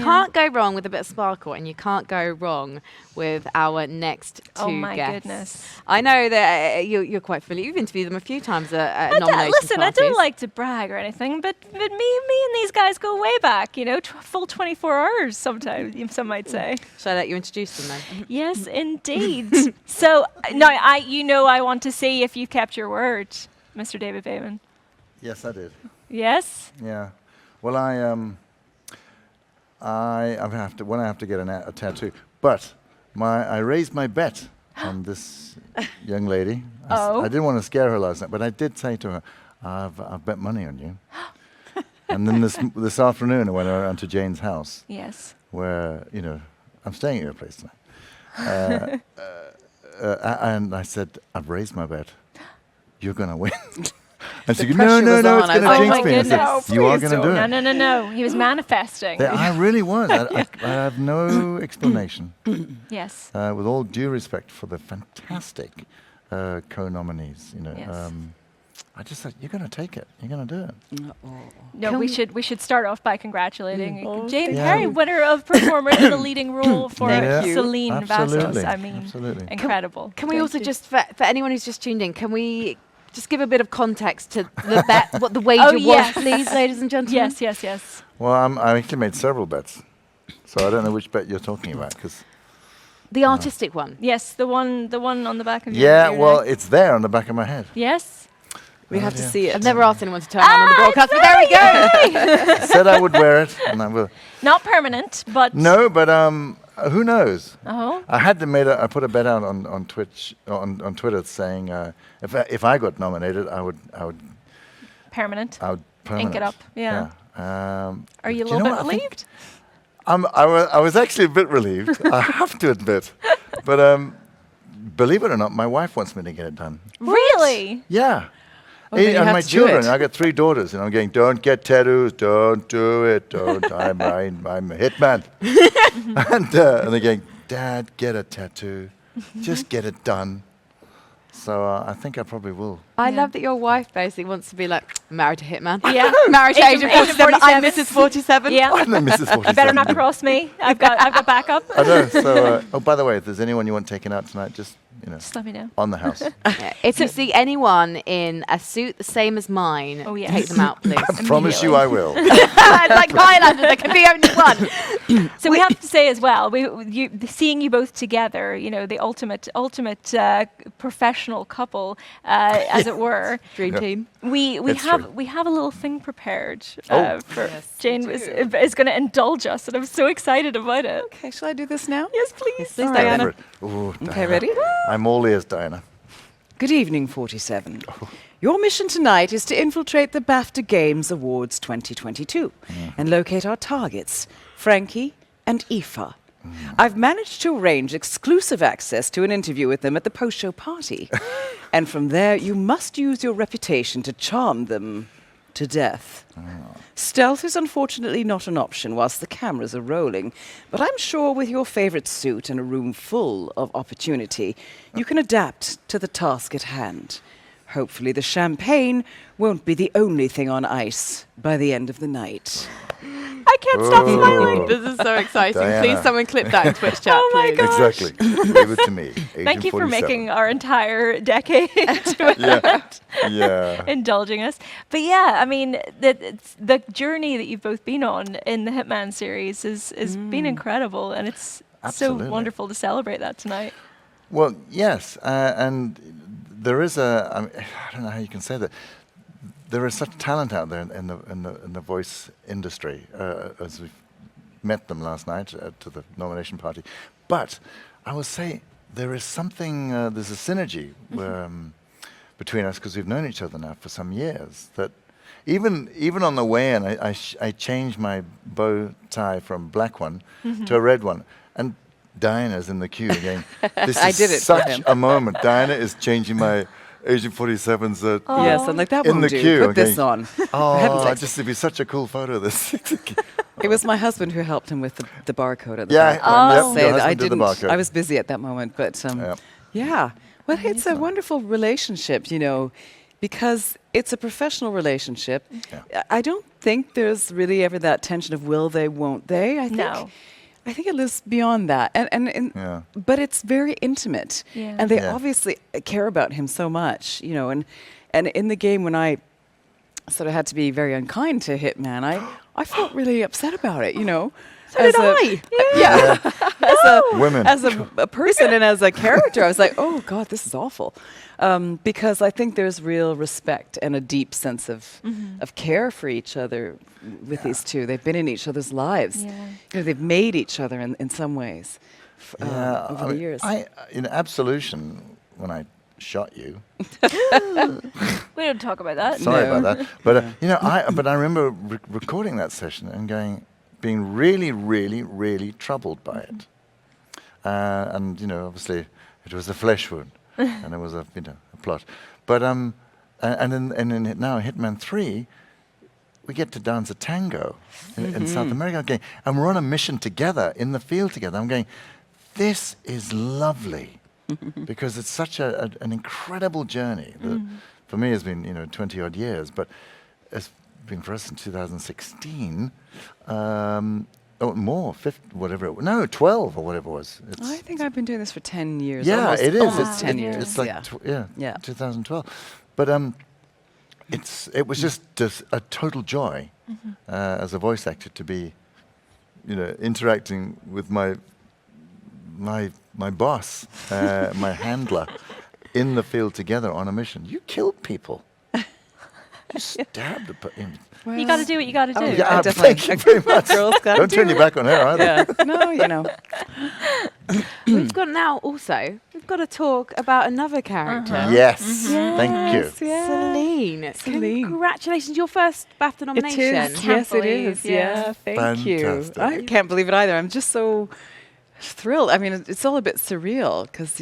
can't go wrong with a bit of sparkle, and you can't go wrong with our next two guests. Oh my goodness! I know that you're quite familiar. You've interviewed them a few times at nomination Listen, parties. I don't like to brag or anything, but me and these guys go way back. You know, full 24 hours sometimes. Some might say. Shall I let you introduce them then? Yes, indeed. So now I want to see if you kept your word, Mr. David Bateman. Yes, I did. Yes. Yeah. Well, I have to get a tattoo, but I raised my bet on this young lady. I didn't want to scare her last night, but I did say to her, "I've bet money on you." And then this afternoon, I went around to Jane's house. Yes. Where I'm staying at your place tonight, and I said, "I've raised my bet. You're gonna win." And she goes, no, it's going to jinx me. I said, you are going to do it. No. He was manifesting. I really was. I have no explanation. Yes. With all due respect for the fantastic co-nominees, Yes. I just said, you're going to take it. You're going to do it. No, we should start off by congratulating Jane Perry, winner of Performer in the Leading Role for Celine Bateson. I mean, absolutely. Incredible. Can we also just, for anyone who's just tuned in, can we just give a bit of context to the bet, what the wager was, please, ladies and gentlemen? Yes. Well, I actually made several bets, so I don't know which bet you're talking about, because the artistic one. Yes, the one on the back of your Yeah, well, it's there on the back of my head. Yes. We have to see it. I've never asked anyone to turn on the broadcast, but there we go. Said I would wear it, and I will. Not permanent, but No, but who knows? Oh. I put a bet out on Twitch on Twitter saying if I got nominated, I would permanent. permanent. Ink it up. Yeah. Are you a little bit relieved? I was actually a bit relieved. I have to admit, but believe it or not, my wife wants me to get it done. Really? Yeah. Oh, then you and have my to do children, it. I got 3 daughters, and I'm going, don't get tattoos, don't do it, don't. I'm a hitman. And they're going, Dad, get a tattoo, just get it done. So I think I probably will. I love that your wife basically wants to be like, married to Hitman. Yeah. Married to Agent 47. I'm Mrs. 47. Yeah. I'm the Mrs. 47. You better not cross me. I've got backup. I know. So, by the way, if there's anyone you want taken out tonight, just let me know. on the house. If you see anyone in a suit the same as mine, take them out, please. I promise you I will. Like Highlander, there can be only one. So we have to say as well, seeing you both together, the ultimate professional couple, as it were. Dream team. We It's have true. we have a little thing prepared for Yes, Jane we is going to indulge us, and I'm so excited about it. Okay, shall I do this now? Yes, please. Yes, please, All Diana. right. Go for it. Ooh, Okay, Diana. ready? I'm all ears, Diana. Good evening, 47. Your mission tonight is to infiltrate the BAFTA Games Awards 2022 and locate our targets, Frankie and Aoife. I've managed to arrange exclusive access to an interview with them at the post-show party. And from there, you must use your reputation to charm them to death. Stealth is unfortunately not an option whilst the cameras are rolling, but I'm sure with your favorite suit and a room full of opportunity, you can adapt to the task at hand. Hopefully the champagne won't be the only thing on ice by the end of the night. I can't stop smiling. This is so exciting. Diana. Please, someone clip that in Twitch chat, Oh my please. God. Exactly. Leave it to me. Thank you for 47. making our entire decade Yeah. indulging us. But yeah, I mean, the journey that you've both been on in the Hitman series has been incredible, and it's Absolutely. so wonderful to celebrate that tonight. Well, yes, and there is I don't know how you can say that. There is such talent out there in the voice industry, as we've met them last night to the nomination party. But I will say there is something. There's a synergy between us because we've known each other now for some years. That even on the way in, I changed my bow tie from black one to a red one, and Diana's in the queue again. This I is did it for such him. a moment. Diana is changing my Agent 47's Yes, I'm like, that in won't the do. queue. Put this on. For heaven's Oh, sakes. just it'd be such a cool photo of this. It was my husband who helped him with the barcode at the Yeah, back. I must yep, say your that I husband did the didn't. barcode. I was busy at that moment, but Yep. yeah. Well, it's a wonderful relationship, because it's a professional relationship. Yeah. I don't think there's really ever that tension of will they, won't they. No. I think it lives beyond that, Yeah. but it's very intimate, Yeah. and they Yeah. obviously care about him so much, you know. And in the game, when I sort of had to be very unkind to Hitman, I felt really upset about it, you know. So did I. Yeah. Women. As a person and as a character, I was like, oh God, this is awful. Because I think there's real respect and a deep sense of care for each other with these two. They've been in each other's lives. Yeah. You know, they've made each other in some ways over the years. In Absolution, when I shot you, We don't talk about that. sorry No. about that, but you know, I remember recording that session and being really, really, really troubled by it. And you know, obviously, it was a flesh wound, and it was a plot. But and in now Hitman 3, we get to dance a tango in South America again, and we're on a mission together in the field together. I'm going, this is lovely, because it's such an incredible journey that for me has been 20 odd years, but it's been for us in 2016. More, 12 or whatever it was. I think I've been doing this for 10 years. Yeah, almost, it is. Almost 10 years. It's like Yeah. 2012. But it was just a total joy as a voice actor to be, interacting with my boss, my handler, in the field together on a mission. You killed people. You stabbed a person. You got to do what you got to do. Oh, Yeah, definitely. thank you very much. Girls gotta Don't turn do your back on her either. Yeah. No, We've got to talk about another character. Yes. Thank you. Celine. Celine. Congratulations, your first BAFTA nomination. It is. Can't Yes, it believe, is. yeah. Yeah, thank you. Fantastic. I can't believe it either. I'm just so thrilled. I mean, it's all a bit surreal because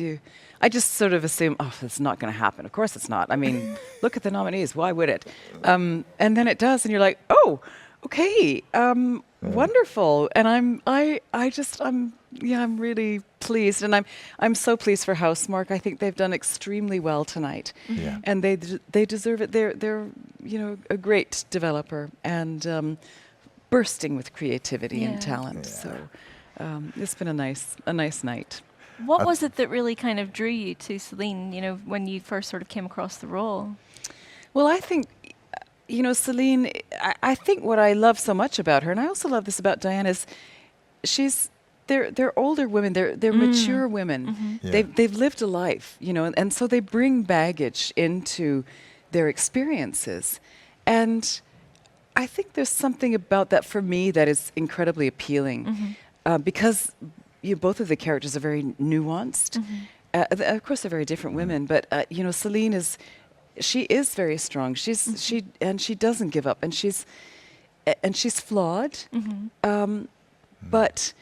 I just sort of assume, oh, it's not going to happen. Of course it's not. I mean, look at the nominees. Why would it? And then it does, and you're like, oh, okay, wonderful. And I'm really pleased, and I'm so pleased for Housemarque. I think they've done extremely well tonight, Yeah. and they deserve it. They're a great developer and bursting with creativity and talent. Yeah. So it's been a nice night. What was it that really kind of drew you to Celine, when you first sort of came across the role? Well, I think, Celine, I think what I love so much about her, and I also love this about Diane, is they're older women, they're mature women. Yeah. They've lived a life, and so they bring baggage into their experiences. And I think there's something about that for me that is incredibly appealing, because both of the characters are very nuanced. Of course, they're very different women, but Celine is very strong. She doesn't give up, and she's flawed, but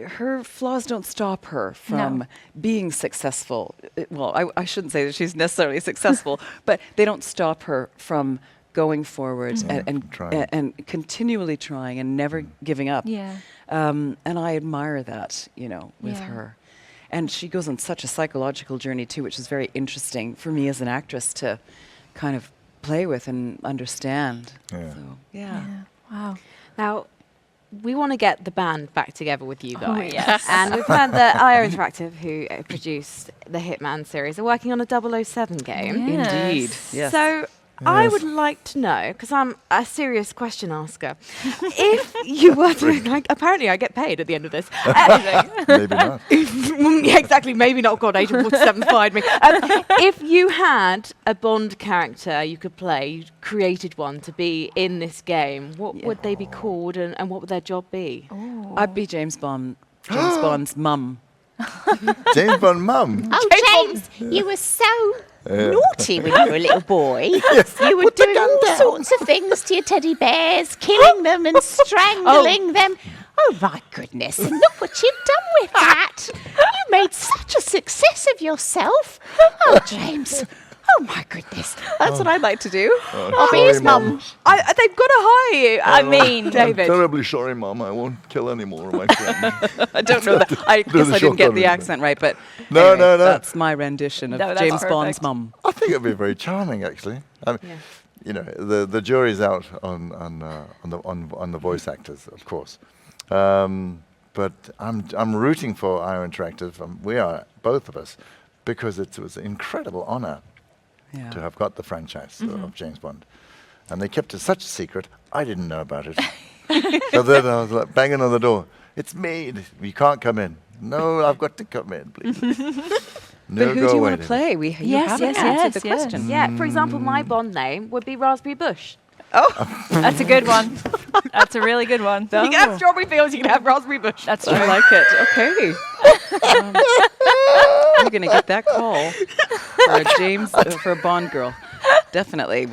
her flaws don't stop her from being successful. Well, I shouldn't say that she's necessarily successful, but they don't stop her from going forward and continually trying and never giving up. Yeah. And I admire that, with Yeah. her. And she goes on such a psychological journey too, which is very interesting for me as an actress to kind of play with and understand. Yeah. So, yeah. Wow. Now, we want to get the band back together with you guys. yes. And we've heard that IO Interactive, who produced the Hitman series, are working on a 007 game. Yeah. Indeed. Yes. So I Yes. would like to know, because I'm a serious question asker, if you were to, apparently I get paid at the end of this. Maybe not. Yeah, exactly. Maybe not. God, Agent 47 fired me. If you had a Bond character you could play, you created one to be in this game, what would they be called and what would their job be? I'd be James Bond. James Bond's mum. James Bond mum. Oh, James, you were so naughty when you were a little boy. You were doing all sorts of things to your teddy bears, killing them and strangling them. Oh, my goodness. And look what you've done with that. You made such a success of yourself. Oh, James, Oh my goodness. That's what I'd like to do. Obvious, Mum. They've got to hire you. I mean, David. Terribly sorry, Mum. I won't kill any more of my friends. I don't know that. I Do guess the I didn't get shotgun the with accent right, but No, anyway, no, no. That's my rendition of No, that's James Bond's perfect. mum. I think it'd be very charming, actually. You know, the jury's out on the voice actors, of course. But I'm rooting for IO Interactive. We are, both of us, because it was an incredible honor Yeah. to have got the franchise of James Bond. And they kept it such a secret, I didn't know about it. So then I was like banging on the door. It's me. You can't come in. No, I've got to come in, please. No, But who go do you away, want to David. play? You Yes, haven't yes, answered yes, the yes. question. Yeah, for example, my Bond name would be Raspberry Bush. that's a good one. That's a really good one. You can have Strawberry Fields, you can have Raspberry Bush. That's true. I like it. Okay. You're going to get that call for a Bond girl. Definitely.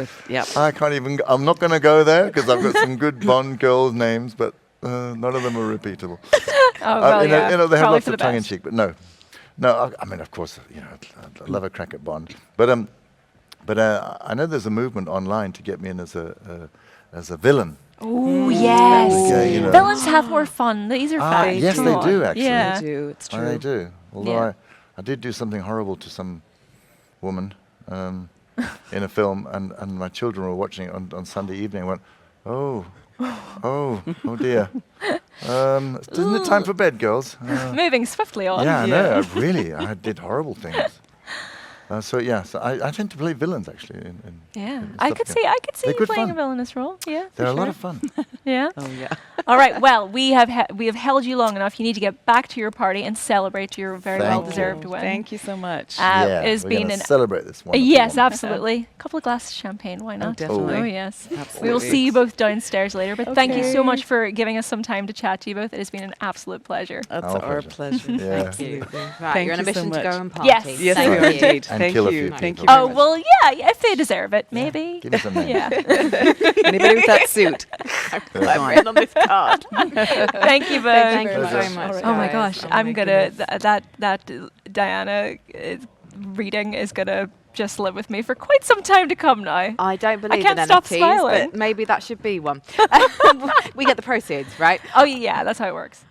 I can't even. I'm not going to go there because I've got some good Bond girls' names, but none of them are repeatable. Oh, well, yeah. You know, they have Probably lots for of the tongue in best. cheek, but no. I mean, of course, you know, I'd love a crack at Bond, but I know there's a movement online to get me in as a villain. Oh, yes. Okay, you know. Villains have more fun. These are fun. Yes, Come they on. do, actually. Yeah. They do. It's Oh, true. they do. Although Yeah. I did do something horrible to some woman in a film, and my children were watching it on Sunday evening and went, oh dear. Isn't it time for bed, girls? Moving swiftly on. Yeah, I know. I did horrible things. So I tend to play villains actually. Yeah. in I stuff, could yeah. see They're you good playing a fun. villainous role. Yeah. They're for a lot sure. of fun. Yeah. Oh, yeah. All right. Well, we have held you long enough. You need to get back to your party and celebrate your very Thank well-deserved you. win. Thank you so much. It has we're been gonna an celebrate this one. yes, absolutely. A couple of glasses of champagne. Why not? definitely. Oh yes. Absolutely. We will see you both downstairs later. But thank you so Okay. much for giving us some time to chat to you both. It has been an absolute pleasure. That's Our our pleasure. pleasure. Yeah. Absolutely. Right, Thank you're on a you so mission to much. go and party. Yes. Yes, Thank we you. are indeed. And Thank kill a you. few Thank you. people. very Oh much. well, yeah. If they deserve it, maybe. Give me some names. Yeah. Anybody with that suit? I'm written on this card. Thank you both. Thank you very so much. much. Oh my guys. gosh, Oh I'm my gonna goodness. that Diana reading is gonna just live with me for quite some time to come now. I don't believe can't in stop NFTs, smiling. but maybe that should be one. We get the proceeds, right? Oh yeah, that's how it works.